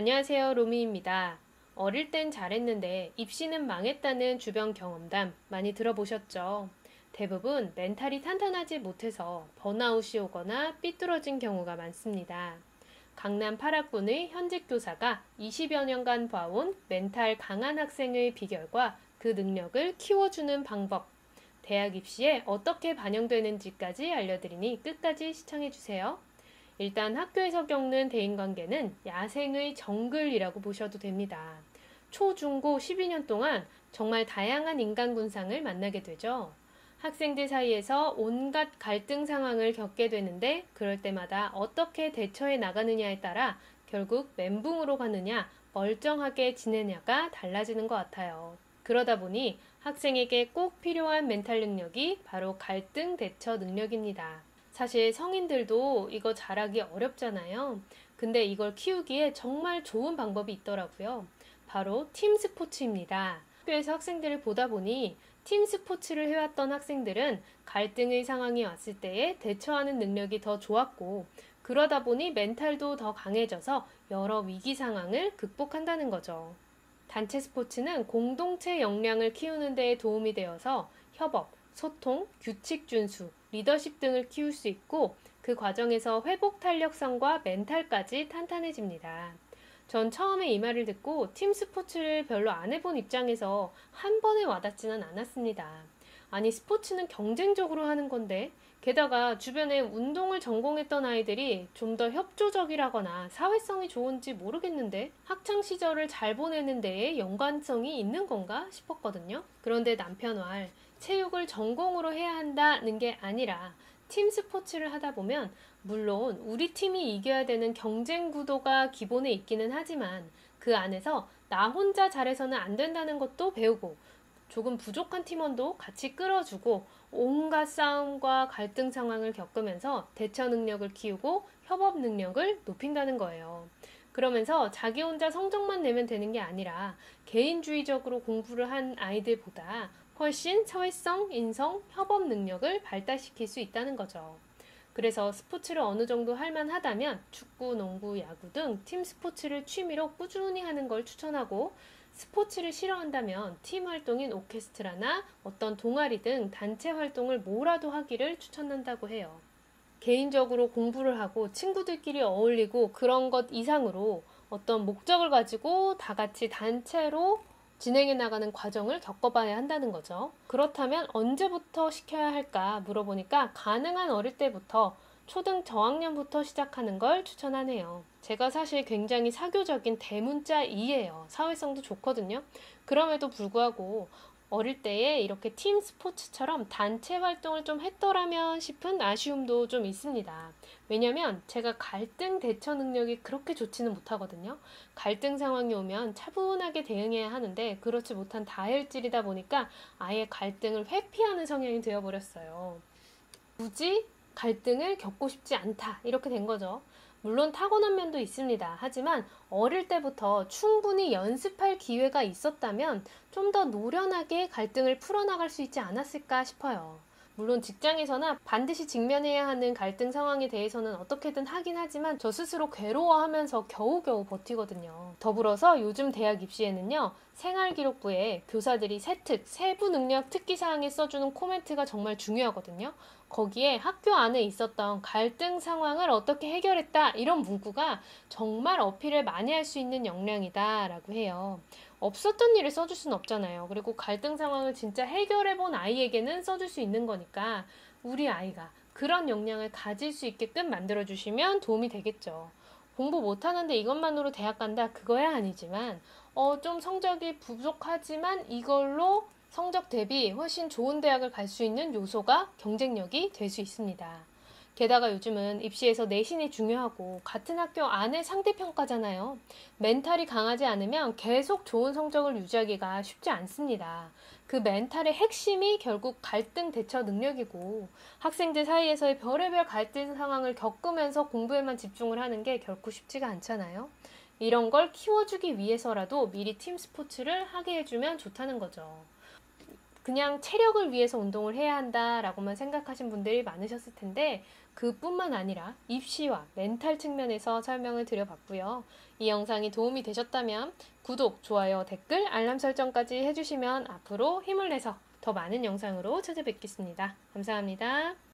안녕하세요, 로미입니다. 어릴 땐 잘했는데 입시는 망했다는 주변 경험담 많이 들어보셨죠? 대부분 멘탈이 탄탄하지 못해서 번아웃이 오거나 삐뚤어진 경우가 많습니다. 강남 8학군의 현직 교사가 20여 년간 봐온 멘탈 강한 학생의 비결과 그 능력을 키워주는 방법, 대학 입시에 어떻게 반영되는지까지 알려드리니 끝까지 시청해주세요. 일단 학교에서 겪는 대인관계는 야생의 정글이라고 보셔도 됩니다. 초, 중, 고 12년 동안 정말 다양한 인간 군상을 만나게 되죠. 학생들 사이에서 온갖 갈등 상황을 겪게 되는데 그럴 때마다 어떻게 대처해 나가느냐에 따라 결국 멘붕으로 가느냐, 멀쩡하게 지내냐가 달라지는 것 같아요. 그러다 보니 학생에게 꼭 필요한 멘탈 능력이 바로 갈등 대처 능력입니다. 사실 성인들도 이거 잘하기 어렵잖아요. 근데 이걸 키우기에 정말 좋은 방법이 있더라고요. 바로 팀 스포츠입니다. 학교에서 학생들을 보다 보니 팀 스포츠를 해왔던 학생들은 갈등의 상황이 왔을 때에 대처하는 능력이 더 좋았고, 그러다 보니 멘탈도 더 강해져서 여러 위기 상황을 극복한다는 거죠. 단체 스포츠는 공동체 역량을 키우는 데 도움이 되어서 협업, 소통, 규칙 준수, 리더십 등을 키울 수 있고 그 과정에서 회복 탄력성과 멘탈까지 탄탄해집니다. 전 처음에 이 말을 듣고 팀 스포츠를 별로 안 해본 입장에서 한 번에 와닿지는 않았습니다. 아니, 스포츠는 경쟁적으로 하는 건데 게다가 주변에 운동을 전공했던 아이들이 좀 더 협조적이라거나 사회성이 좋은지 모르겠는데 학창 시절을 잘 보내는 데에 연관성이 있는 건가 싶었거든요. 그런데 남편 말, 체육을 전공으로 해야 한다는 게 아니라 팀 스포츠를 하다 보면 물론 우리 팀이 이겨야 되는 경쟁 구도가 기본에 있기는 하지만 그 안에서 나 혼자 잘해서는 안 된다는 것도 배우고 조금 부족한 팀원도 같이 끌어주고 온갖 싸움과 갈등 상황을 겪으면서 대처 능력을 키우고 협업 능력을 높인다는 거예요. 그러면서 자기 혼자 성적만 내면 되는 게 아니라 개인주의적으로 공부를 한 아이들보다 훨씬 사회성, 인성, 협업 능력을 발달시킬 수 있다는 거죠. 그래서 스포츠를 어느 정도 할만하다면 축구, 농구, 야구 등 팀 스포츠를 취미로 꾸준히 하는 걸 추천하고, 스포츠를 싫어한다면 팀 활동인 오케스트라나 어떤 동아리 등 단체 활동을 뭐라도 하기를 추천한다고 해요. 개인적으로 공부를 하고 친구들끼리 어울리고 그런 것 이상으로 어떤 목적을 가지고 다 같이 단체로 진행해 나가는 과정을 겪어봐야 한다는 거죠. 그렇다면 언제부터 시켜야 할까 물어보니까 가능한 어릴 때부터 초등 저학년부터 시작하는 걸 추천하네요. 제가 사실 굉장히 사교적인 대문자이예요. 사회성도 좋거든요. 그럼에도 불구하고 어릴 때에 이렇게 팀 스포츠처럼 단체 활동을 좀 했더라면 싶은 아쉬움도 좀 있습니다. 왜냐면 제가 갈등 대처 능력이 그렇게 좋지는 못하거든요. 갈등 상황이 오면 차분하게 대응해야 하는데 그렇지 못한 다혈질이다 보니까 아예 갈등을 회피하는 성향이 되어버렸어요. 굳이 갈등을 겪고 싶지 않다, 이렇게 된 거죠. 물론 타고난 면도 있습니다. 하지만 어릴 때부터 충분히 연습할 기회가 있었다면 좀 더 노련하게 갈등을 풀어나갈 수 있지 않았을까 싶어요. 물론 직장에서나 반드시 직면해야 하는 갈등 상황에 대해서는 어떻게든 하긴 하지만 저 스스로 괴로워하면서 겨우겨우 버티거든요. 더불어서 요즘 대학 입시에는요, 생활기록부에 교사들이 세부 능력 특기사항에 써주는 코멘트가 정말 중요하거든요. 거기에 학교 안에 있었던 갈등 상황을 어떻게 해결했다, 이런 문구가 정말 어필을 많이 할 수 있는 역량이다 라고 해요. 없었던 일을 써줄 순 없잖아요. 그리고 갈등 상황을 진짜 해결해본 아이에게는 써줄 수 있는 거니까 우리 아이가 그런 역량을 가질 수 있게끔 만들어주시면 도움이 되겠죠. 공부 못하는데 이것만으로 대학 간다, 그거야 아니지만 좀 성적이 부족하지만 이걸로 성적 대비 훨씬 좋은 대학을 갈 수 있는 요소가 경쟁력이 될 수 있습니다. 게다가 요즘은 입시에서 내신이 중요하고 같은 학교 안에 상대평가잖아요. 멘탈이 강하지 않으면 계속 좋은 성적을 유지하기가 쉽지 않습니다. 그 멘탈의 핵심이 결국 갈등 대처 능력이고, 학생들 사이에서의 별의별 갈등 상황을 겪으면서 공부에만 집중을 하는 게 결코 쉽지가 않잖아요. 이런 걸 키워주기 위해서라도 미리 팀 스포츠를 하게 해주면 좋다는 거죠. 그냥 체력을 위해서 운동을 해야 한다라고만 생각하신 분들이 많으셨을 텐데 그뿐만 아니라 입시와 멘탈 측면에서 설명을 드려봤고요. 이 영상이 도움이 되셨다면 구독, 좋아요, 댓글, 알람 설정까지 해주시면 앞으로 힘을 내서 더 많은 영상으로 찾아뵙겠습니다. 감사합니다.